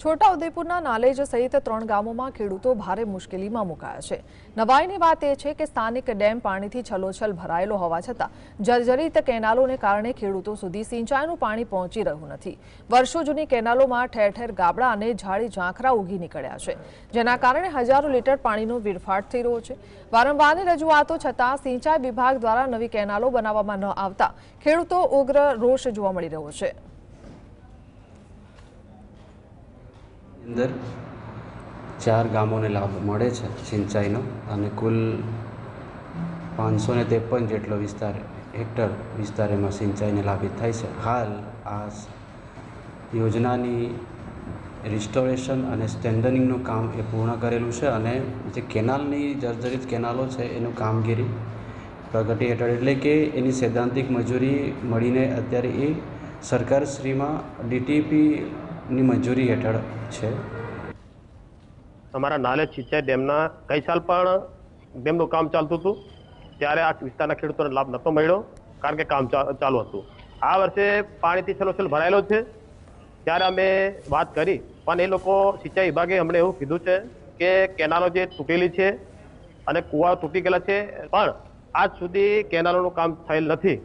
છોટાઉદેપુરના નાલેજ સહિત 3 ગામોમાં ખેડૂતો ભારે મુશ્કેલીમાં મુકાયા છે। નવાઈની વાત એ છે કે સ્થાનિક ડેમ પાણીથી છલોછલ ભરાયેલો હોવા છતાં જર્જરિત કેનાલોને કારણે ખેડૂતો સુધી સિંચાઈનું પાણી પહોંચી રહ્યું નથી। વર્ષો જૂની કેનાલોમાં ઠેર ઠેર ગાબડા અને ઝાડી ઝાંખરા ઉગી નીકળ્યા છે, જેના કારણે હજારો લીટર પાણીનો વેડફાટ થઈ રહ્યો છે। વારંવારની રજૂઆતો છતાં સિંચાઈ વિભાગ દ્વારા નવી કેનાલો બનાવવામાં ન આવતા ખેડૂતો ઉગ્ર રોષ જોવા મળી રહ્યો છે। અંદર 4 ગામોને લાભ મળે છે સિંચાઈનો અને કુલ 553 જેટલો હેક્ટર વિસ્તાર એમાં સિંચાઈને લાભિત થાય છે। હાલ આ યોજનાની રિસ્ટોરેશન અને સ્ટેન્ડરિંગનું કામ એ પૂર્ણ કરેલું છે અને જે કેનાલની જર્જરિત કેનાલો છે એનું કામગીરી પ્રગતિ હેઠળ એટલે કે એની સૈદ્ધાંતિક મજૂરી મળીને અત્યારે એ સરકારશ્રીમાં DTPની મંજૂરી હેઠળ છે। અમારા નાલેજ સિંચાઈ ડેમના કઈ સાલ પણ ડેમનું કામ ચાલતું હતું ત્યારે આ વિસ્તારના ખેડૂતોને લાભ નહોતો મળ્યો, કારણ કે કામ ચાલુ હતું। આ વર્ષે પાણીથી છલોછલ ભરાયેલો છે ત્યારે અમે વાત કરી, પણ એ લોકો સિંચાઈ વિભાગે અમને એવું કીધું છે કે કેનાલો જે તૂટેલી છે અને કુવા તૂટી ગયેલા છે, પણ આજ સુધી કેનાલોનું કામ થયેલ નથી।